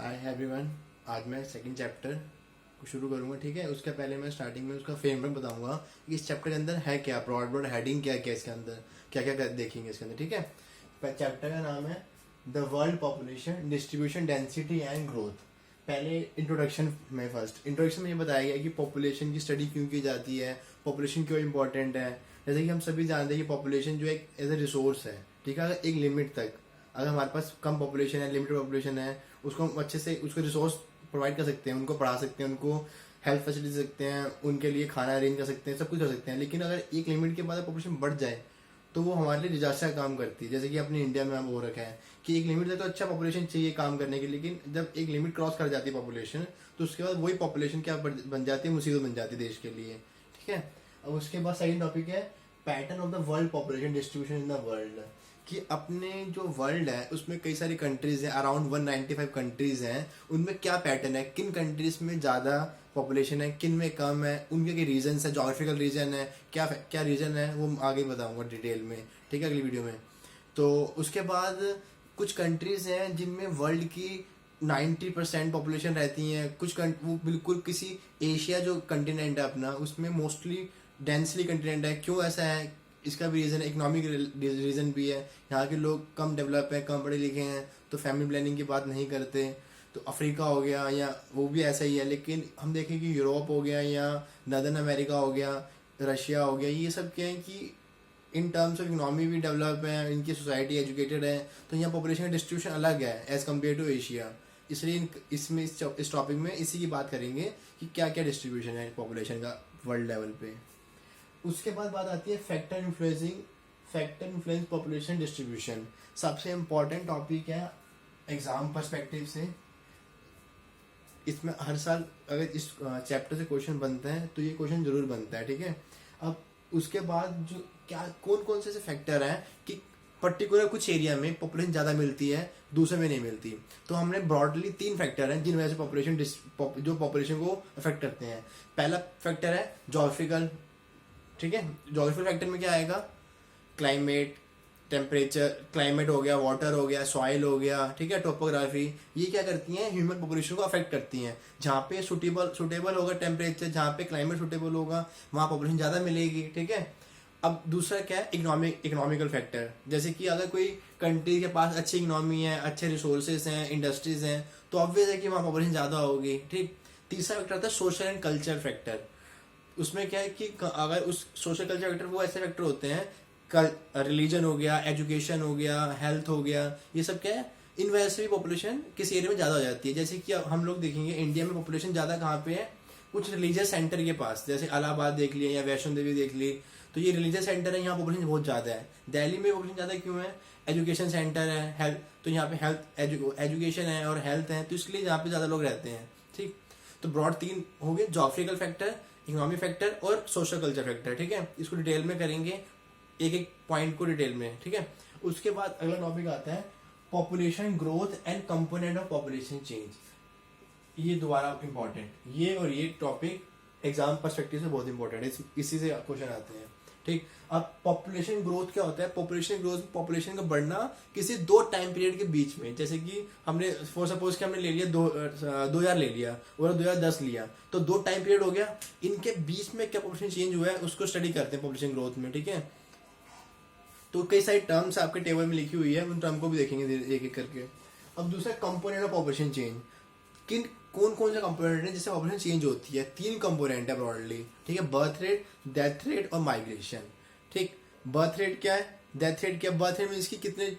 Hi everyone. आज मैं second chapter को शुरू करूंगा, ठीक है। उसके पहले मैं स्टार्टिंग में उसका फ्रेमवर्क बताऊंगा कि इस चैप्टर के अंदर है क्या, ब्रॉड हेडिंग क्या क्या, इसके अंदर क्या क्या देखेंगे इसके अंदर, ठीक है। चैप्टर का नाम है the world population distribution density and growth. पहले इंट्रोडक्शन में इंट्रोडक्शन में ये बताया गया कि पॉपुलेशन की स्टडी क्यों की जाती है, पॉपुलेशन क्यों इंपॉर्टेंट है। जैसे कि हम सभी जानते हैं कि पॉपुलेशन जो एक एज ए रिसोर्स है, ठीक है। अगर एक लिमिट तक, अगर हमारे पास कम पॉपुलेशन है, लिमिटेड पॉपुलेशन है, उसको हम अच्छे से उसको रिसोर्स प्रोवाइड कर सकते हैं, उनको पढ़ा सकते हैं, उनको हेल्थ फैसिलिटी दे सकते हैं, उनके लिए खाना अरेंज कर सकते हैं, सब कुछ कर सकते हैं। लेकिन अगर एक लिमिट के बाद पॉपुलेशन बढ़ जाए तो वो हमारे लिए डिजास्टर का काम करती है। जैसे कि अपने इंडिया में हो रखा है कि एक लिमिट तक तो अच्छा पॉपुलेशन चाहिए काम करने के, लेकिन जब एक लिमिट क्रॉस कर जाती है पॉपुलेशन, तो उसके बाद वही पॉपुलेशन क्या बन जाती है, मुसीबत बन जाती है देश के लिए, ठीक है। अब उसके बाद सेकंड टॉपिक है pattern of the world population distribution in the world. कि अपने जो वर्ल्ड है उसमें कई सारी कंट्रीज हैं, अराउंड 195 कंट्रीज हैं। उनमें क्या पैटर्न है, किन कंट्रीज में ज़्यादा पॉपुलेशन है, किन में कम है, उनके क्या रीजन है, जोग्राफिकल रीजन है, क्या क्या रीजन है, वो आगे बताऊंगा डिटेल में, ठीक है, अगली वीडियो में। तो उसके बाद कुछ कंट्रीज हैं जिनमें वर्ल्ड की 90% पॉपुलेशन रहती हैं। वो बिल्कुल किसी एशिया जो कंटिनेंट है अपना, उसमें मोस्टली डेंसली कंटिनेंट है। क्यों ऐसा है, इसका भी रीज़न, इकोनॉमिक रीज़न भी है। यहाँ के लोग कम डेवलप हैं, कम पढ़े लिखे हैं, तो फैमिली प्लानिंग की बात नहीं करते। तो अफ्रीका हो गया या वो भी ऐसा ही है। लेकिन हम देखें कि यूरोप हो गया या नदर्न अमेरिका हो गया, रशिया हो गया, ये सब क्या है कि इन टर्म्स ऑफ इकोनॉमी भी डेवलप है, इनकी सोसाइटी एजुकेटेड है, तो यहाँ पॉपुलेशन का डिस्ट्रीब्यूशन अलग है एज़ कम्पेयर टू एशिया। इसलिए इसमें इस टॉपिक में इसी की बात करेंगे कि क्या क्या डिस्ट्रीब्यूशन है पॉपुलेशन का वर्ल्ड लेवल पे। उसके बाद बात आती है फैक्टर इन्फ्लुएंस पॉपुलेशन डिस्ट्रीब्यूशन। सबसे इम्पोर्टेंट टॉपिक है एग्जाम पर्सपेक्टिव से। इसमें हर साल अगर इस चैप्टर से क्वेश्चन बनते हैं तो ये क्वेश्चन जरूर बनता है, ठीक है। अब उसके बाद जो क्या कौन कौन से फैक्टर हैं कि पर्टिकुलर कुछ एरिया में पॉपुलेशन ज़्यादा मिलती है, दूसरे में नहीं मिलती। तो हमने ब्रॉडली 3 फैक्टर हैं जिन वजह से जो पॉपुलेशन को अफेक्ट करते हैं। पहला फैक्टर है जोग्राफिकल, ठीक है। जोग्राफिकल फैक्टर में क्या आएगा, क्लाइमेट, टेम्परेचर, क्लाइमेट हो गया, वाटर हो गया, सॉइल हो गया, ठीक है, टोपोग्राफी। ये क्या करती हैं, ह्यूमन पॉपुलेशन को अफेक्ट करती हैं। जहाँ पे सुटेबल होगा टेम्परेचर, जहाँ पे क्लाइमेट सुटेबल होगा, वहाँ पॉपुलेशन ज़्यादा मिलेगी, ठीक है। अब दूसरा क्या है, इकोनॉमिकल फैक्टर। जैसे कि अगर कोई कंट्री के पास अच्छी इकोनॉमी है, अच्छे रिसोर्सेज हैं, इंडस्ट्रीज हैं, तो ऑब्वियस है कि वहाँ पॉपुलेशन ज़्यादा होगी, ठीक। तीसरा फैक्टर आता है सोशल एंड कल्चर फैक्टर। उसमें क्या है कि अगर उस सोशल कल्चर फैक्टर, वो ऐसे फैक्टर होते हैं, रिलीजन हो गया, एजुकेशन हो गया, हेल्थ हो गया, ये सब क्या है, इन वजह से भी पॉपुलेशन किसी एरिया में ज़्यादा हो जाती है। जैसे कि हम लोग देखेंगे इंडिया में पॉपुलेशन ज़्यादा कहाँ पे है, कुछ रिलीजियस सेंटर के पास, जैसे इलाहाबाद देख लिया या वैष्णो देवी देख ली, तो ये रिलीजियस सेंटर है, यहाँ पॉपुलेशन बहुत ज़्यादा है। दिल्ली में पॉपुलेशन ज़्यादा क्यों है, एजुकेशन सेंटर है, हेल्थ, तो यहाँ पे हेल्थ एजुकेशन है और हेल्थ है, तो इसलिए यहाँ पे ज़्यादा लोग रहते हैं, ठीक। तो ब्रॉड 3 हो गए, जोग्राफिकल फैक्टर, इकोनॉमिक फैक्टर और सोशल कल्चर फैक्टर, ठीक है। इसको डिटेल में करेंगे, एक एक पॉइंट को डिटेल में, ठीक है। उसके बाद अगला टॉपिक आता है population growth and component of population change. ये दोबारा इंपॉर्टेंट, ये और ये टॉपिक एग्जाम पर्सपेक्टिव से बहुत इंपॉर्टेंट है, इसी से क्वेश्चन आते हैं, ठीक। अब पॉपुलेशन ग्रोथ क्या होता है, पॉपुलेशन ग्रोथ, पॉपुलेशन का बढ़ना किसी 2 टाइम पीरियड के बीच में। जैसे कि हमने फॉर सपोज कि हमने ले लिया 2000 ले लिया और 2010 लिया, तो 2 टाइम पीरियड हो गया, इनके बीच में क्या पॉपुलेशन चेंज हुआ है उसको स्टडी करते हैं पॉपुलेशन ग्रोथ में, ठीक है। तो कई सारी टर्म्स आपके टेबल में लिखी हुई है, उन टर्म को भी देखेंगे एक एक करके। अब दूसरा कंपोनेंट ऑफ पॉपुलेशन चेंज, कौन कौन सा कंपोनेंट है जिससे पॉपुलेशन चेंज होती है। 3 कंपोनेंट है ब्रॉडली, ठीक है, बर्थ रेट, डेथ रेट और माइग्रेशन, ठीक। बर्थ रेट क्या है, डेथ रेट क्या है, बर्थ रेट में इसकी कितने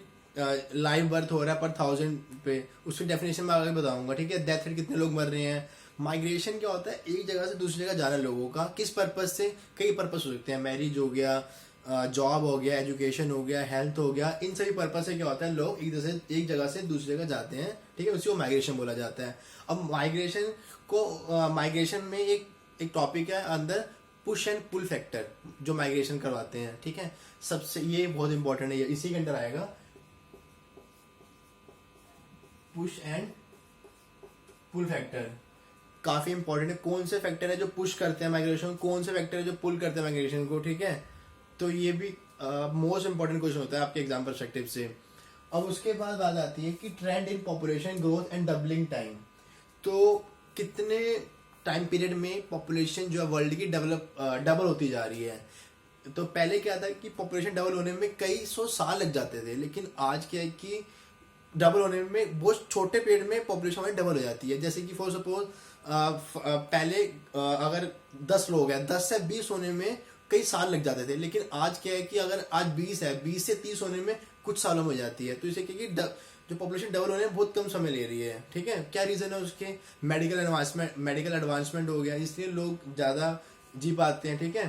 लाइव बर्थ हो रहा है पर 1000 पे, उसकी डेफिनेशन मैं आगे बताऊंगा, ठीक है। डेथ रेट कितने लोग मर रहे हैं। माइग्रेशन क्या होता है, एक जगह से दूसरी जगह जाना लोगों का, किस पर्पज से, कई पर्पज हो सकते हैं, मैरिज हो गया, जॉब हो गया, एजुकेशन हो गया, हेल्थ हो गया, इन सभी पर्पज से क्या होता है, लोग एक जगह से दूसरी जगह जाते हैं, ठीक है, उसी को माइग्रेशन बोला जाता है। अब माइग्रेशन में एक टॉपिक है अंदर, पुश एंड पुल फैक्टर, जो माइग्रेशन करवाते हैं, ठीक है। सबसे ये बहुत इंपॉर्टेंट है, इसी के अंदर आएगा, पुश एंड पुल फैक्टर काफी इंपॉर्टेंट है। कौन से फैक्टर है जो पुश करते हैं माइग्रेशन, कौन से फैक्टर है जो पुल करते हैं माइग्रेशन को, ठीक है। तो ये भी मोस्ट इंपॉर्टेंट क्वेश्चन होता है आपके एग्जाम पर्सपेक्टिव से। अब उसके बाद बात आती है कि trend in population growth and doubling time. तो कितने टाइम पीरियड में पॉपुलेशन जो है वर्ल्ड की डबल होती जा रही है। तो पहले क्या था कि पॉपुलेशन डबल होने में कई सौ साल लग जाते थे, लेकिन आज क्या है कि डबल होने में बहुत छोटे पीरियड में पॉपुलेशन हमारी डबल हो जाती है। जैसे कि फॉर सपोज पहले अगर 10 लोग हैं, 10 से 20 होने में कई साल लग जाते थे, लेकिन आज क्या है कि अगर आज 20 है, 20 से 30 होने में कुछ सालों में हो जाती है। तो इसे क्या कि जो पॉपुलेशन डबल होने में बहुत कम समय ले रही है। ठीक है, क्या रीजन है उसके? मेडिकल एडवांसमेंट हो गया, इसलिए लोग ज्यादा जी पाते हैं। ठीक है,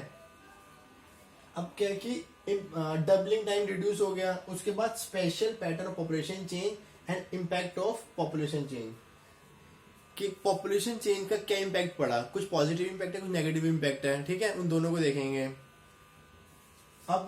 अब क्या है कि डबलिंग टाइम रिड्यूस हो गया। उसके बाद special pattern of population change and impact of population change, कि पॉपुलेशन चेंज का क्या इम्पैक्ट पड़ा। कुछ पॉजिटिव इम्पैक्ट है, कुछ नेगेटिव इम्पैक्ट है। ठीक है, उन दोनों को देखेंगे। अब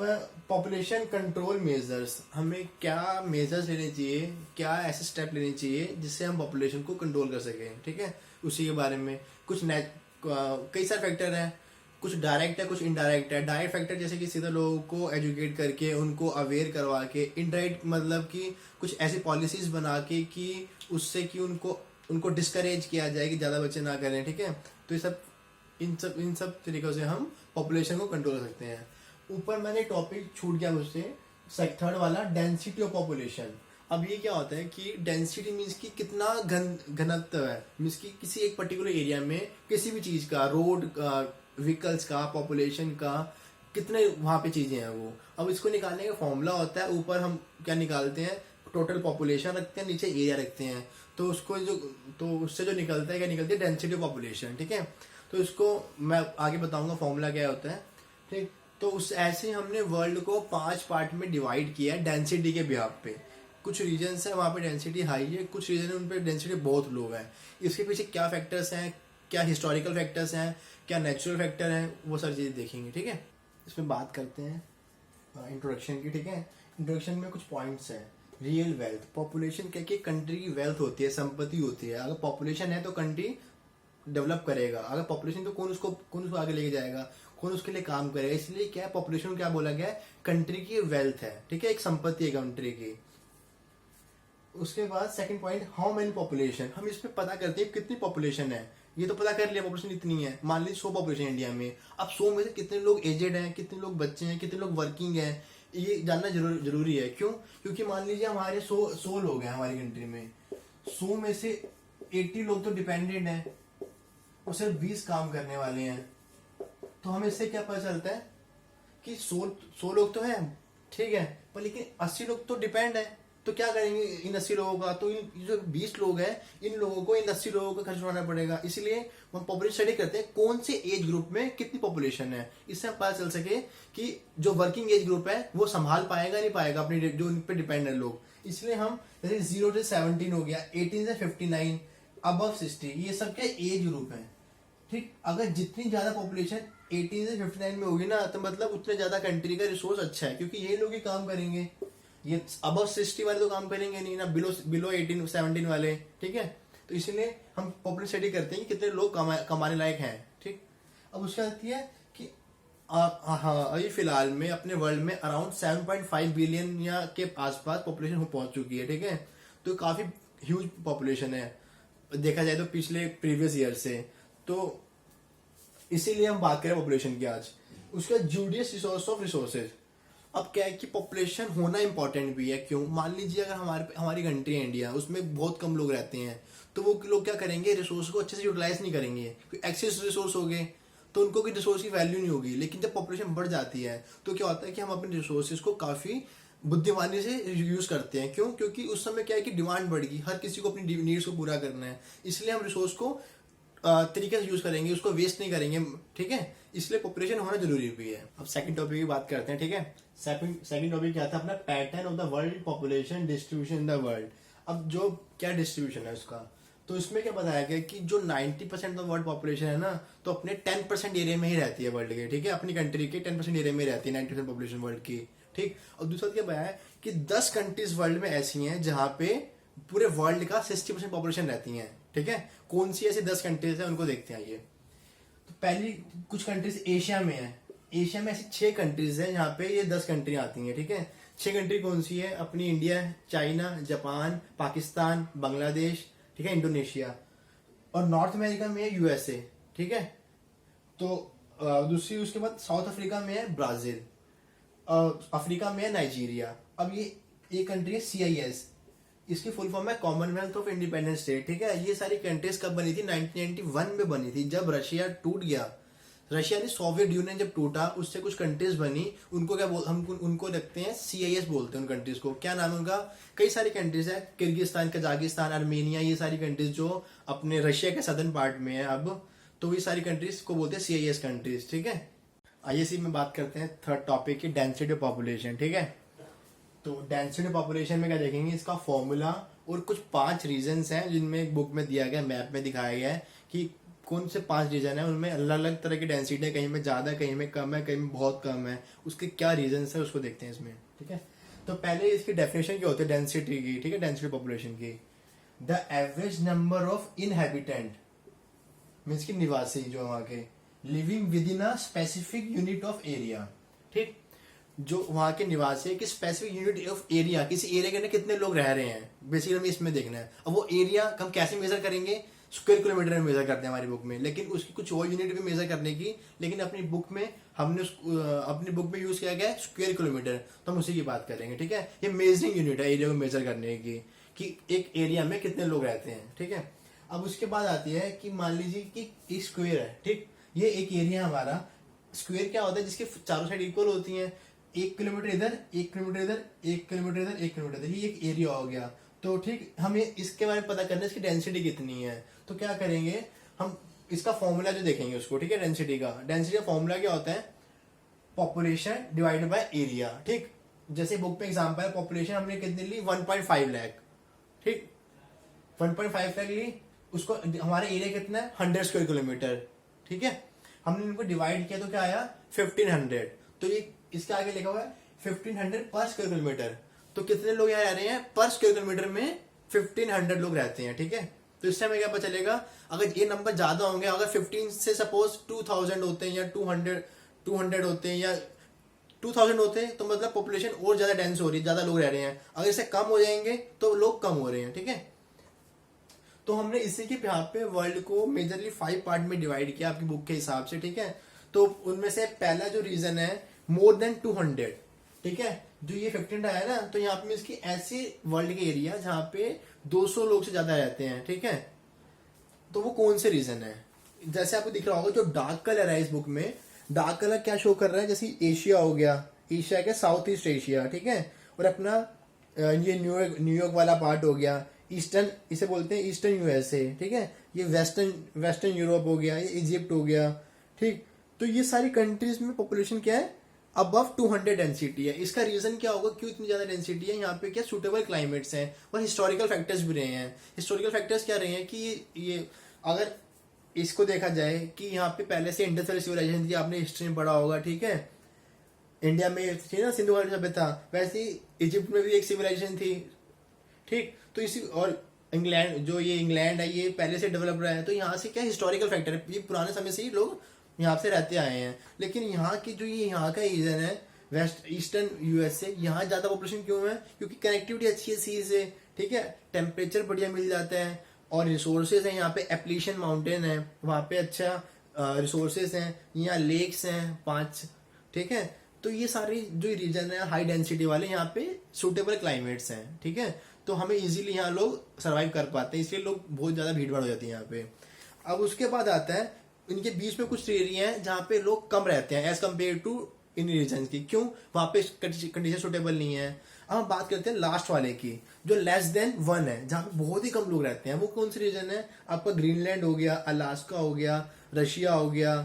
पॉपुलेशन कंट्रोल मेजर्स, हमें क्या मेजर्स लेने चाहिए, क्या ऐसे स्टेप लेने चाहिए जिससे हम पॉपुलेशन को कंट्रोल कर सकें। ठीक है, उसी के बारे में कुछ कई सारे फैक्टर हैं, कुछ डायरेक्ट है, कुछ इनडायरेक्ट है। डायरेक्ट फैक्टर जैसे कि सीधा लोगों को एजुकेट करके, उनको अवेयर करवा के। इनडायरेक्ट मतलब कि कुछ ऐसी पॉलिसीज बना के कि उससे कि उनको डिस्करेज किया जाए कि ज़्यादा बच्चे ना करें। ठीक है, तो ये सब इन सब तरीक़ों से हम पॉपुलेशन को कंट्रोल कर सकते हैं। ऊपर मैंने टॉपिक छूट गया मुझसे, थर्ड वाला, डेंसिटी ऑफ पॉपुलेशन। अब ये क्या होता है कि डेंसिटी मीन्स कि कितना घनत्व है, मीन्स कि किसी एक पर्टिकुलर एरिया में किसी भी चीज़ का, रोड व्हीकल्स का, पॉपुलेशन का, कितने वहाँ पे चीज़ें हैं वो। अब इसको निकालने का फॉर्मूला होता है, ऊपर हम क्या निकालते हैं, टोटल पॉपुलेशन रखते हैं, नीचे एरिया रखते हैं। तो उससे जो निकलता है, क्या निकलती है, डेंसिटी ऑफ पॉपुलेशन। ठीक है, तो इसको मैं आगे बताऊंगा फॉर्मूला क्या होता है। ठीक, तो उस ऐसे हमने वर्ल्ड को 5 पार्ट में डिवाइड किया है डेंसिटी के बिहाफ पे। कुछ रीजन्स है वहाँ पे डेंसिटी हाई है, कुछ रीजन है उन पे डेंसिटी बहुत लो है। इसके पीछे क्या फैक्टर्स हैं, क्या हिस्टोरिकल फैक्टर्स हैं, क्या नेचुरल फैक्टर हैं, वो सारी चीज़ें देखेंगे। ठीक है, इसमें बात करते हैं इंट्रोडक्शन की। ठीक है, इंट्रोडक्शन में कुछ पॉइंट्स हैं। रियल वेल्थ, पॉपुलेशन क्या कि कंट्री की वेल्थ होती है, संपत्ति होती है। अगर पॉपुलेशन है तो कंट्री डेवलप करेगा, अगर पॉपुलेशन तो कौन उसको आगे लेके जाएगा, कौन उसके लिए काम करेगा। इसलिए क्या है, पॉपुलेशन क्या बोला गया है, कंट्री की वेल्थ है। ठीक है, एक संपत्ति है कंट्री की। उसके बाद second point, how many population, हम इस पे पता करते हैं कितनी पॉपुलेशन है। ये तो पता कर लिया पॉपुलेशन इतनी है, मान लीजिए 100 पॉपुलेशन इंडिया में। अब 100 में से कितने लोग एजेड हैं, कितने लोग बच्चे हैं, कितने लोग वर्किंग हैं, ये जानना जरूरी है। क्यों? क्योंकि मान लीजिए हमारे 100 लोग हैं हमारी कंट्री में, 100 में से 80 लोग तो डिपेंडेंट हैं और सिर्फ 20 काम करने वाले हैं। तो हमें इससे क्या पता चलता है कि 100 लोग तो हैं, ठीक है, पर लेकिन 80 लोग तो डिपेंड है। तो क्या करेंगे इन 80 लोगों का? तो इन जो 20 लोग हैं, इन लोगों को इन 80 लोगों का खर्च उठाना पड़ेगा। इसलिए हम पॉपुलेशन स्टडी करते हैं, कौन से एज ग्रुप में कितनी पॉपुलेशन है। इससे हम पता चल सके कि जो वर्किंग एज ग्रुप है वो संभाल पाएगा नहीं पाएगा अपनी, जो इन पे डिपेंड है लोग। इसलिए हम जैसे 0 से 17 हो गया, 18 से 59, अबव 60, ये सब क्या एज ग्रुप है। ठीक, अगर जितनी ज्यादा पॉपुलेशन 18 से 59 में होगी ना, तो मतलब उतने ज्यादा कंट्री का रिसोर्स अच्छा है, क्योंकि ये लोग ही काम करेंगे। ये अबव 60 वाले तो काम करेंगे नहीं ना, बिलो 18 17 वाले। ठीक है, तो इसलिए हम पॉपुलेशन स्टडी करते हैं कि कितने लोग कमाने लायक हैं। ठीक, अब उसके बाद आती है कि हाँ, अभी फिलहाल में अपने वर्ल्ड में अराउंड 7.5 बिलियन या के आसपास पॉपुलेशन पहुंच चुकी है। ठीक है, तो काफी ह्यूज पॉपुलेशन है देखा जाए तो पिछले प्रीवियस ईयर से। तो इसीलिए हम बात करें पॉपुलेशन की आज। उसका जूडियस रिसोर्स ऑफ रिसोर्सेज, अब क्या है कि पॉपुलेशन होना इंपॉर्टेंट भी है। क्यों? मान लीजिए अगर हमारी कंट्री है इंडिया, उसमें बहुत कम लोग रहते हैं, तो वो लोग क्या करेंगे, रिसोर्स को अच्छे से यूटिलाइज नहीं करेंगे। एक्सेस रिसोर्स हो गए तो उनको भी रिसोर्स की वैल्यू नहीं होगी। लेकिन जब पॉपुलेशन बढ़ जाती है तो क्या होता है कि हम अपने रिसोर्सेज को काफी बुद्धिमानी से यूज करते हैं। क्यों? क्योंकि उस समय क्या है कि डिमांड बढ़ेगी, हर किसी को अपनी नीड्स को पूरा करना है। इसलिए हम रिसोर्स को तरीके से यूज करेंगे, उसको वेस्ट नहीं करेंगे। ठीक है, इसलिए पॉपुलेशन होना जरूरी भी है। अब सेकंड टॉपिक की बात करते हैं। ठीक है, सेकंड टॉपिक क्या था अपना, pattern of the world population distribution in the world. अब जो क्या डिस्ट्रीब्यूशन है उसका, तो इसमें क्या बताया गया कि जो 90% ऑफ वर्ल्ड पॉपुलेशन है ना, तो अपने 10% एरिया में ही रहती है वर्ल्ड के। ठीक है, अपनी कंट्री के 10% एरिया में रहती है 90% पॉपुलेशन वर्ल्ड की। ठीक, और दूसरा क्या बताया कि 10 कंट्रीज वर्ल्ड में ऐसी हैं जहां पे पूरे वर्ल्ड का 60% पॉपुलेशन रहती है। ठीक है, कौन सी ऐसी 10 कंट्रीज है उनको देखते हैं। ये तो पहली कुछ कंट्रीज एशिया में है। एशिया में ऐसी 6 कंट्रीज है जहाँ पे ये 10 कंट्री आती हैं। ठीक है, 6 कंट्री कौन सी है अपनी? India, China, Japan, Pakistan, Bangladesh, ठीक है, इंडोनेशिया। और नॉर्थ अमेरिका में है यूएसए, ठीक है। तो दूसरी उसके बाद साउथ अफ्रीका में है ब्राजील, अफ्रीका में है नाइजीरिया। अब ये कंट्री है CIS, इसकी फुल फॉर्म है कॉमनवेल्थ ऑफ इंडिपेंडेंट स्टेट, ठीक है। ये सारी कंट्रीज कब बनी थी? 1991 में बनी थी, जब रशिया टूट गया। रशिया ने सोवियत यूनियन जब टूटा, उससे कुछ कंट्रीज बनी, उनको क्या हम उनको रखते हैं CIS बोलते हैं उन कंट्रीज को। क्या नाम है उनका? कई सारी कंट्रीज है, किर्गिस्तान, कजाकिस्तान, आर्मेनिया, ये सारी कंट्रीज जो अपने रशिया के सदर्न पार्ट में है अब, तो ये सारी कंट्रीज को बोलते हैं CIS कंट्रीज, ठीक है। आइए इसी में बात करते हैं थर्ड टॉपिक की, डेंसिटी ऑफ पॉपुलेशन, ठीक है। तो डेंसिटी ऑफ पॉपुलेशन में क्या देखेंगे? इसका फॉर्मूला और कुछ 5 रीजंस हैं जिनमें एक बुक में दिया गया, मैप में दिखाया गया है कि कौन से 5 रीजन है, उनमें अलग अलग तरह की डेंसिटी है, कहीं में ज्यादा, कहीं में कम है, कहीं में बहुत कम है। उसके क्या रीजंस है उसको देखते हैं इसमें, ठीक है। तो पहले इसकी डेफिनेशन क्या होती है डेंसिटी की, ठीक है, डेंसिटी पॉपुलेशन की। The average number of inhabitant means की निवासी जो वहां के, living with in a specific unit of area, ठीक। जो वहां के निवासी है कि स्पेसिफिक यूनिट ऑफ एरिया, किसी एरिया के अंदर कितने लोग रह रहे हैं, बेसिकली हमें इसमें देखना है। अब वो एरिया हम कैसे मेजर करेंगे? स्क्वायर किलोमीटर में मेजर करते हैं हमारी बुक में, लेकिन उसकी कुछ और यूनिट भी मेजर करने की, लेकिन अपनी बुक में हमने अपनी बुक में यूज किया गया है स्क्वायर किलोमीटर, तो हम उसी की बात करेंगे, ठीक है। ये मेजरिंग यूनिट है एरिया को मेजर करने की, कि एक एरिया में कितने लोग रहते हैं, ठीक है। अब उसके बाद आती है कि मान लीजिए कि स्क्वायर है, ठीक, ये एक एरिया हमारा। स्क्वायर क्या होता है? जिसके चारों साइड इक्वल होती हैं, 1 किलोमीटर इधर, 1 किलोमीटर इधर, 1 किलोमीटर इधर, 1 किलोमीटर इधर, ये एक एरिया हो गया। तो ठीक, हमें इसके बारे में पता करना है इसकी डेंसिटी कितनी है। तो क्या करेंगे हम? इसका फॉर्मूला जो देखेंगे उसको, ठीक है, डेंसिटी का फॉर्मूला क्या होता है? पॉपुलेशन डिवाइडेड बाय एरिया, ठीक। जैसे बुक में एग्जांपल है, पॉपुलेशन हमने कितनी ली? 1.5 लाख, ठीक, 1.5 लाख ली। उसको हमारा एरिया कितना है? 100 स्क्वायर किलोमीटर, ठीक है। हमने इनको डिवाइड किया तो क्या आया? 1500। तो ये इसके आगे लिखा हुआ है 1500 पर स्क्वायर किलोमीटर। तो कितने लोग यहाँ रह रहे हैं? पर स्क्वायर किलोमीटर में 1500 लोग रहते हैं, ठीक है। तो इससे हमें क्या पता चलेगा? अगर ये नंबर ज्यादा होंगे, अगर 15 से सपोज 2000 होते हैं या 200 होते हैं या 2000 होते हैं, तो मतलब पॉपुलेशन और ज्यादा डेंस हो रही है, ज्यादा लोग रह रहे हैं। अगर इससे कम हो जाएंगे तो लोग कम हो रहे हैं, ठीक है। तो हमने इसी के यहाँ पे वर्ल्ड को मेजरली 5 पार्ट में डिवाइड किया आपकी बुक के हिसाब से, ठीक है। तो उनमें से पहला जो रीजन है मोर देन 200, ठीक है। जो ये 15 आया ना, तो यहाँ पे इसकी ऐसी वर्ल्ड के एरिया जहाँ पे 200 लोग से ज्यादा रहते हैं, ठीक है। तो वो कौन से रीजन है? जैसे आपको दिख रहा होगा जो डार्क कलर है इस बुक में, डार्क कलर क्या शो कर रहा है? जैसे एशिया हो गया, एशिया के साउथ ईस्ट एशिया, ठीक है। और अपना ये न्यूयॉर्क वाला पार्ट हो गया, ईस्टर्न, इसे बोलते हैं ईस्टर्न यूएसए, ठीक है। ये वेस्टर्न यूरोप हो गया, ये इजिप्ट हो गया, ठीक। तो ये सारी कंट्रीज में पॉपुलेशन क्या है? अबव 200 डेंसिटी है। इसका रीजन क्या होगा क्यों इतनी ज्यादा डेंसिटी है? यहाँ पे क्या सुटेबल क्लाइमेट्स हैं और हिस्टोरिकल फैक्टर्स भी रहे हैं। हिस्टोरिकल फैक्टर्स क्या रहे हैं कि ये अगर इसको देखा जाए कि यहाँ पे पहले से इंडस वैली सिविलाइजेशन थी, आपने हिस्ट्री में पढ़ा होगा, ठीक है। इंडिया में थी ना सिंधु घाटी सभ्यता, वैसे ही इजिप्ट में भी एक सिविलाइजेशन थी, ठीक। तो इसी और इंग्लैंड, जो ये इंग्लैंड है ये पहले से डेवलप रहा है। तो यहाँ से क्या हिस्टोरिकल फैक्टर है, ये पुराने समय से ही लोग यहाँ से रहते आए हैं। लेकिन यहाँ की जो ये यहाँ का रीजन है वेस्ट ईस्टर्न यूएसए, यहाँ ज्यादा पॉपुलेशन क्यों है? क्योंकि कनेक्टिविटी अच्छी है सी से, ठीक है, टेम्परेचर बढ़िया मिल जाता है और रिसोर्सेज है। यहाँ पे एप्लीशन माउंटेन है, वहाँ पे अच्छा रिसोर्सेज हैं, यहाँ लेक्स हैं 5, ठीक है। तो ये सारी जो रीजन है हाई डेंसिटी वाले, यहाँ पे सुटेबल क्लाइमेट्स हैं, ठीक है। तो हमें इजीली यहाँ लोग सरवाइव कर पाते हैं, इसलिए लोग बहुत ज्यादा भीड़ भाड़ हो जाती है यहाँ पे। अब उसके बाद आता है इनके बीच में कुछ एरिया है जहाँ पे लोग कम रहते हैं एज कम्पेयर टू इन रीजन की। क्यों? वहाँ पे कंडीशन सुटेबल नहीं है। अब हम बात करते हैं लास्ट वाले की, जो लेस देन 1 है, जहाँ पे बहुत ही कम लोग रहते हैं। वो कौन सी रीजन है? आपका ग्रीनलैंड हो गया, अलास्का हो गया, रशिया हो गया,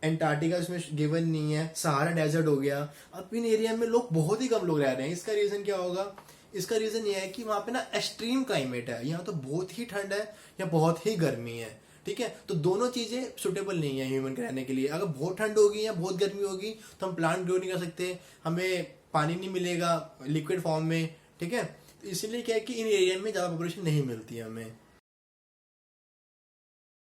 एंटार्क्टिका इसमें गिवन नहीं है, सहारा डेजर्ट हो गया। अब इन एरिया में लोग बहुत ही कम लोग रह रहे हैं। इसका रीजन क्या होगा? इसका रीजन ये है कि वहां पे ना एक्सट्रीम क्लाइमेट है, यहाँ तो बहुत ही ठंड है या बहुत ही गर्मी है, ठीक है। तो दोनों चीजें सुटेबल नहीं है ह्यूमन के रहने के लिए। अगर बहुत ठंड होगी या बहुत गर्मी होगी तो हम प्लांट ग्रो नहीं कर सकते, हमें पानी नहीं मिलेगा लिक्विड फॉर्म में, ठीक है। तो इसीलिए क्या है कि इन एरिया में ज्यादा पॉपुलेशन नहीं मिलती है हमें।